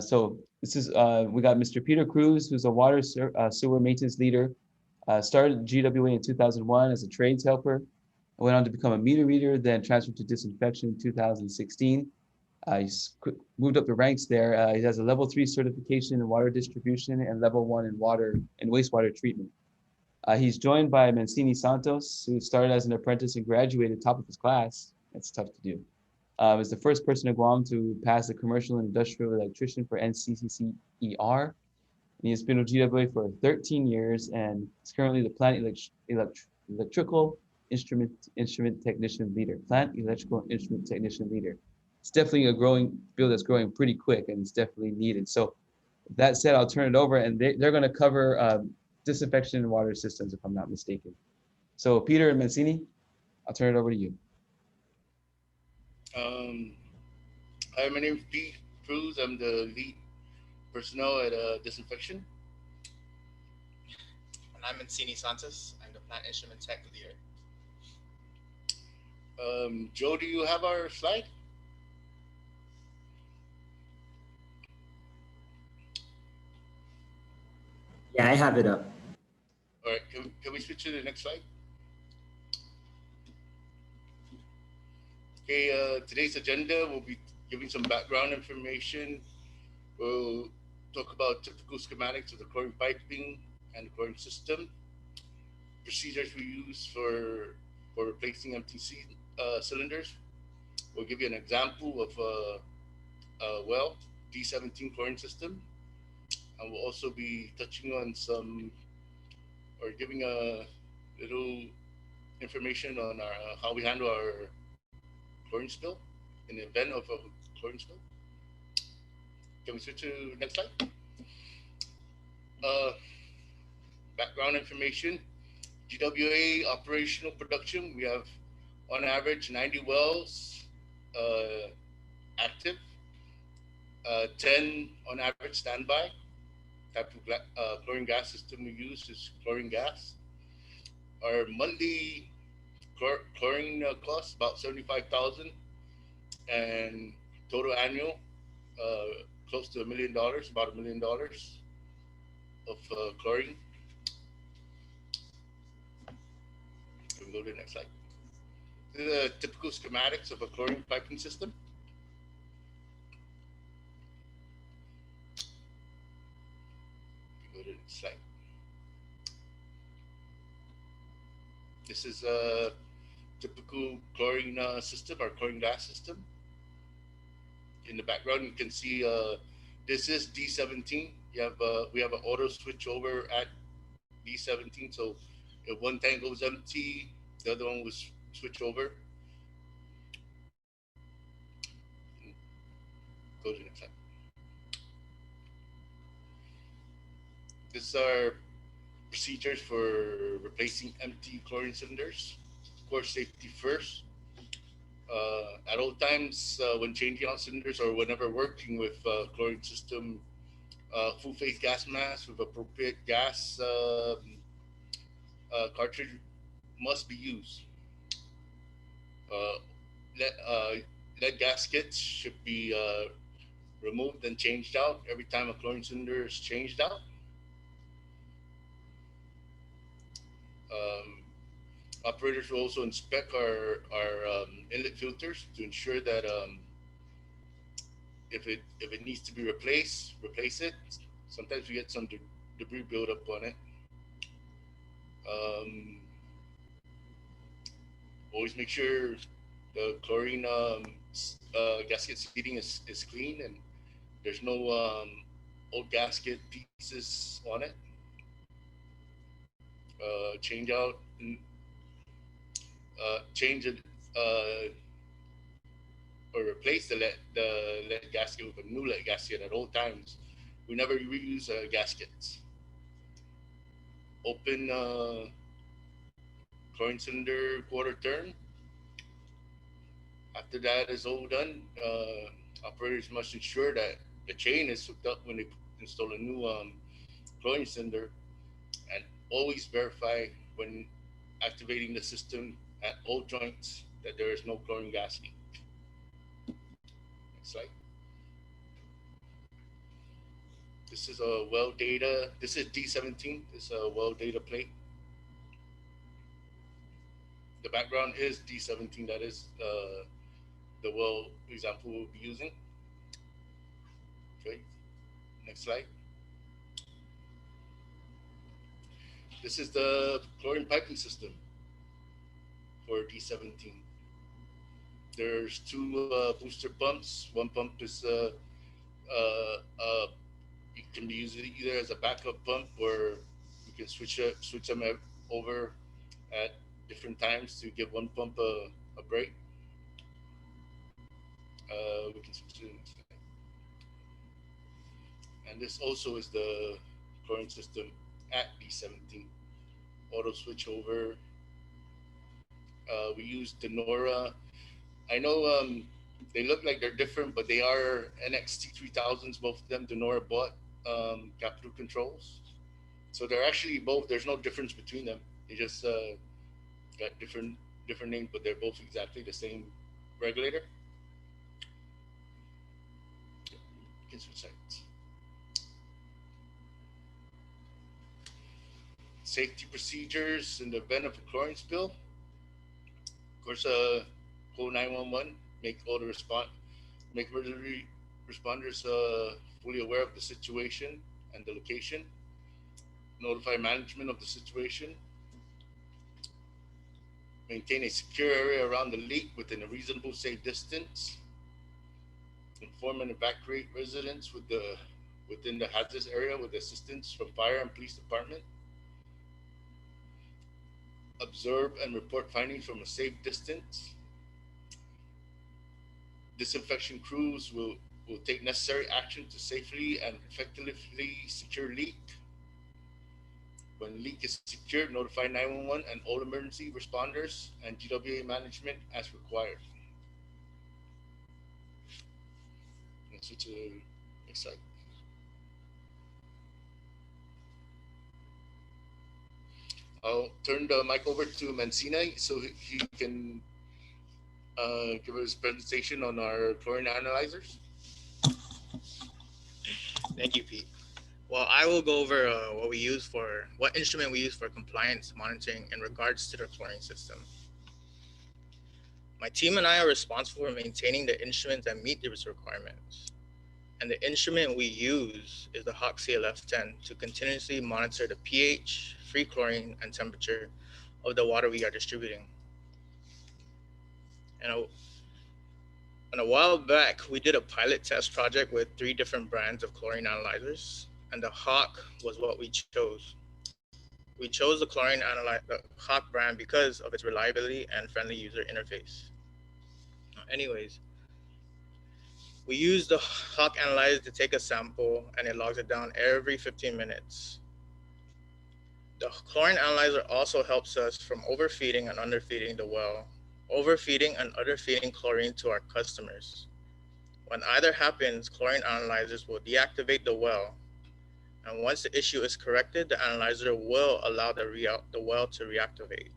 So this is we got Mr. Peter Cruz, who's a water sewer maintenance leader. Started GWA in 2001 as a trades helper. Went on to become a meter reader, then transferred to disinfection in 2016. He's moved up the ranks there. He has a level 3 certification in water distribution and level 1 in water and wastewater treatment. He's joined by Mancini Santos, who started as an apprentice and graduated top of his class. That's tough to do. Was the first person in Guam to pass the commercial and industrial electrician for NCCCER. And he has been with GWA for 13 years and is currently the plant electrical instrument technician leader. Plant electrical instrument technician leader. It's definitely a growing field that's growing pretty quick, and it's definitely needed. So that said, I'll turn it over, and they're going to cover disinfection and water systems, if I'm not mistaken. So Peter and Mancini, I'll turn it over to you. Hi, my name is Pete Cruz. I'm the lead personnel at disinfection. And I'm Mancini Santos. I'm the plant instrument tech leader. Joe, do you have our slide? Yeah, I have it up. All right, can we switch to the next slide? Okay, today's agenda will be giving some background information. We'll talk about typical schematics of the chlorine piping and the chlorine system, procedures we use for replacing empty cylinders. We'll give you an example of a well D17 chlorine system, and we'll also be touching on some or giving a little information on our how we handle our chlorine spill in the event of a chlorine spill. Can we switch to next slide? Background information. GWA operational production, we have on average 90 wells active, 10 on average standby. Type of chlorine gas system we use is chlorine gas. Our monthly chlorine costs about 75,000, and total annual close to $1 million, about $1 million of chlorine. Can we go to the next slide? This is the typical schematics of a chlorine piping system. Go to the next slide. This is a typical chlorine system, our chlorine gas system. In the background, you can see this is D17. We have an auto switch over at D17. So if one tank goes empty, the other one will switch over. Go to the next slide. This is our procedures for replacing empty chlorine cylinders. Of course, safety first. At all times, when changing out cylinders or whenever working with chlorine system, full phase gas mask with appropriate gas cartridge must be used. Lead gaskets should be removed and changed out every time a chlorine cylinder is changed out. Operators will also inspect our inlet filters to ensure that if it needs to be replaced, replace it. Sometimes we get some debris buildup on it. Always make sure the chlorine gasket seating is clean and there's no old gasket pieces on it. Change out. Change it or replace the lead gasket with a new lead gasket at all times. We never reuse gaskets. Open chlorine cylinder quarter turn. After that is all done, operators must ensure that the chain is hooked up when they install a new chlorine cylinder, and always verify when activating the system at all joints that there is no chlorine gas leak. Next slide. This is a well data. This is D17. This is a well data plate. The background is D17. That is the well example we'll be using. Okay, next slide. This is the chlorine piping system for D17. There's two booster pumps. One pump is it can be used either as a backup pump, or you can switch them over at different times to give one pump a break. We can switch to the next slide. And this also is the chlorine system at D17. Auto switch over. We use Denora. I know they look like they're different, but they are NXT3000s, both of them. Denora bought Capital Controls. So they're actually both, there's no difference between them. They just got different names, but they're both exactly the same regulator. You can switch sides. Safety procedures in the event of a chlorine spill. Of course, call 911, make all the make emergency responders fully aware of the situation and the location. Notify management of the situation. Maintain a secure area around the leak within a reasonable safe distance. Inform and evacuate residents within the hazardous area with assistance from fire and police department. Observe and report findings from a safe distance. Disinfection crews will take necessary action to safely and effectively secure leak. When leak is secured, notify 911 and all emergency responders and GWA management as required. Let's switch to the next slide. I'll turn the mic over to Mancina so he can give us a presentation on our chlorine analyzers. Thank you, Pete. Well, I will go over what instrument we use for compliance monitoring in regards to the chlorine system. My team and I are responsible for maintaining the instruments that meet these requirements. And the instrument we use is the HAWK CLF10 to continuously monitor the pH, free chlorine, and temperature of the water we are distributing. And a while back, we did a pilot test project with 3 different brands of chlorine analyzers, and the HAWK was what we chose. We chose the HAWK brand because of its reliability and friendly user interface. Anyways, we use the HAWK analyzer to take a sample, and it logs it down every 15 minutes. The chlorine analyzer also helps us from overfeeding and underfeeding the well, overfeeding and underfeeding chlorine to our customers. When either happens, chlorine analyzers will deactivate the well, and once the issue is corrected, the analyzer will allow the well to reactivate.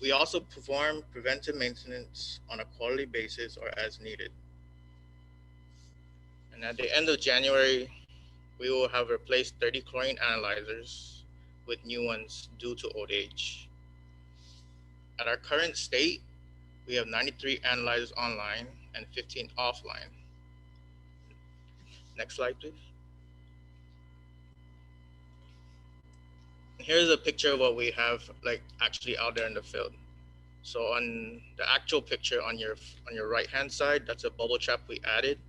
We also perform preventive maintenance on a quarterly basis or as needed. And at the end of January, we will have replaced 30 chlorine analyzers with new ones due to old age. At our current state, we have 93 analyzers online and 15 offline. Next slide, please. Here's a picture of what we have actually out there in the field. So on the actual picture on your right hand side, that's a bubble trap we added,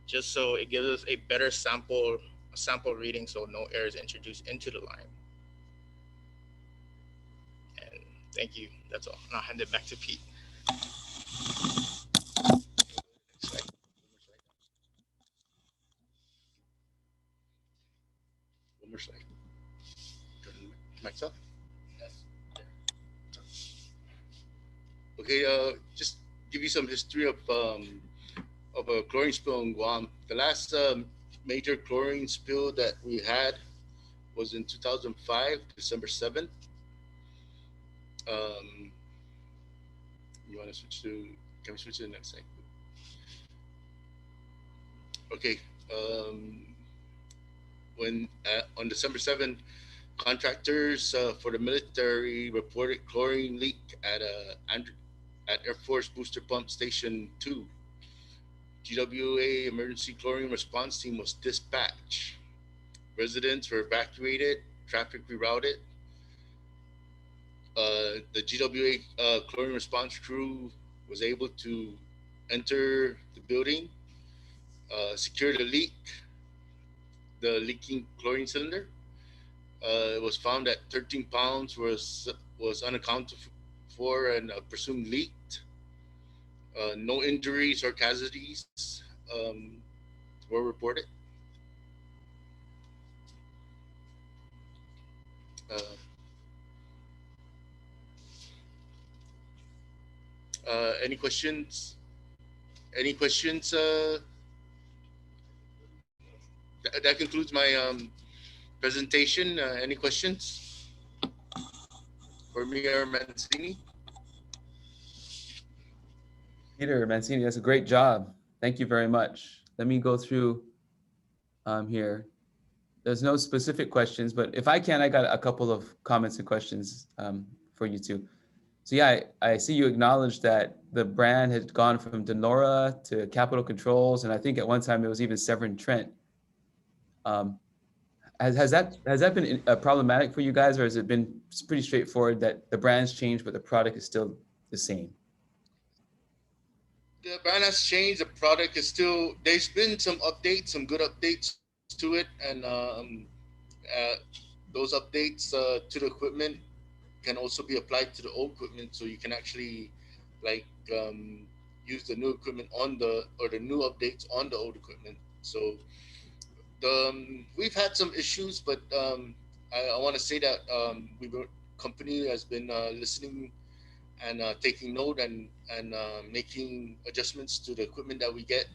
just so it gives us a better sample reading, so no air is introduced into the line. And thank you. That's all. And I'll hand it back to Pete. One more slide. Myself. Yes. Okay. Just give you some history of a chlorine spill in Guam. The last major chlorine spill that we had was in 2005, December 7th. You want to switch to? Can we switch to the next slide? Okay. Um, when on December 7th, contractors for the military reported chlorine leak at Air Force Booster Pump Station 2. GWA Emergency Chlorine Response Team was dispatched. Residents were evacuated, traffic rerouted. The GWA chlorine response crew was able to enter the building, secure the leak, the leaking chlorine cylinder. It was found that 13 pounds was unaccounted for and presumed leaked. No injuries or casualties were reported. Uh, any questions? Any questions? That concludes my presentation. Any questions for me or Mancini? Peter Mancini, that's a great job. Thank you very much. Let me go through here. There's no specific questions, but if I can, I got a couple of comments and questions for you two. So yeah, I see you acknowledged that the brand had gone from Denora to Capital Controls, and I think at one time it was even Severn Trent. Has that been problematic for you guys, or has it been pretty straightforward that the brand's changed but the product is still the same? The brand has changed. The product is still. There's been some updates, some good updates to it, and those updates to the equipment can also be applied to the old equipment, so you can actually like use the new equipment on the new updates on the old equipment. So we've had some issues, but I want to say that company has been listening and taking note and making adjustments to the equipment that we get.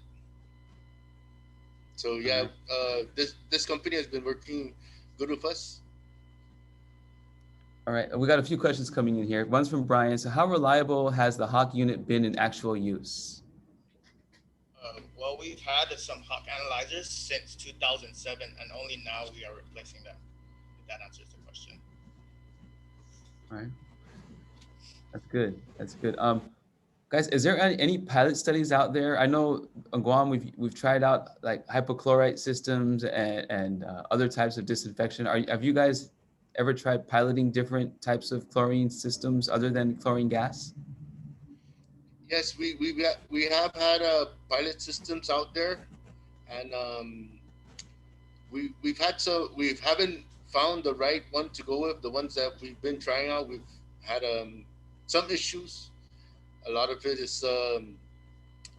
So yeah, this company has been working good with us. All right, we got a few questions coming in here. One's from Brian. So how reliable has the Hawk unit been in actual use? Well, we've had some Hawk analyzers since 2007, and only now we are replacing them. If that answers the question. All right, that's good. That's good. Guys, is there any pilot studies out there? I know on Guam we've tried out like hypochlorite systems and other types of disinfection. Have you guys ever tried piloting different types of chlorine systems other than chlorine gas? Yes, we have had pilot systems out there, and we haven't found the right one to go with. The ones that we've been trying out, we've had some issues. A lot of it is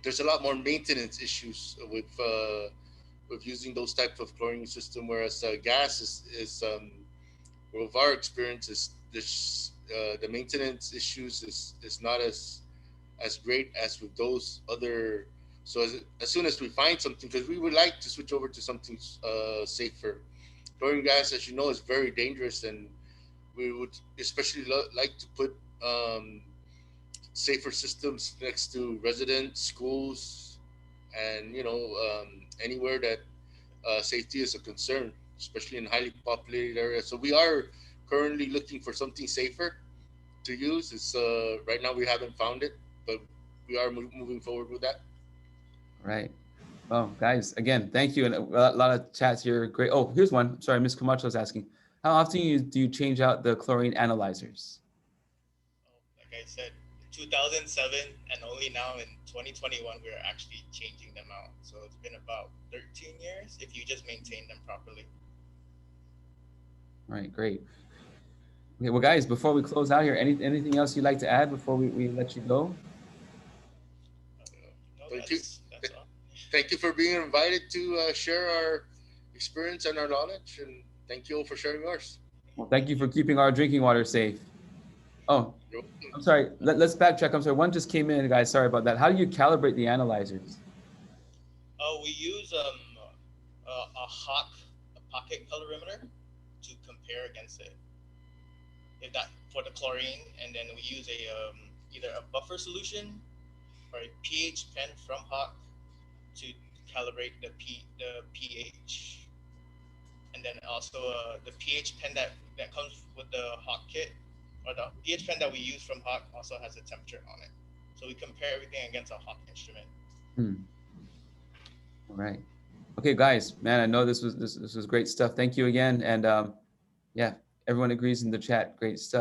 there's a lot more maintenance issues with using those type of chlorine system, whereas gas is with our experience is this the maintenance issues is not as great as with those other. So as soon as we find something, because we would like to switch over to something safer. Chlorine gas, as you know, is very dangerous, and we would especially like to put safer systems next to residents, schools, and anywhere that safety is a concern, especially in highly populated areas. So we are currently looking for something safer to use. It's right now we haven't found it, but we are moving forward with that. Right. Well, guys, again, thank you. And a lot of chats here. Great. Oh, here's one. Sorry, Ms. Camacho is asking. How often do you change out the chlorine analyzers? Like I said, 2007, and only now in 2021, we're actually changing them out. So it's been about 13 years if you just maintain them properly. All right, great. Okay, well, guys, before we close out here, anything else you'd like to add before we let you go? No, Thank you. That's all. Thank you for being invited to share our experience and our knowledge, and thank you all for sharing yours. Well, thank you for keeping our drinking water safe. Oh, You're welcome. I'm sorry. Let's backtrack. I'm sorry. One just came in, guys. Sorry about that. How do you calibrate the analyzers? We use a Hawk pocket colorimeter to compare against it. If that for the chlorine, and then we use either a buffer solution or a pH pen from Hawk to calibrate the pH. And then also the pH pen that comes with the Hawk kit, or the pH pen that we use from Hawk, also has a temperature on it. So we compare everything against a Hawk instrument. All right. Okay, guys, man, I know this was great stuff. Thank you again. And yeah, everyone agrees in the chat. Great stuff.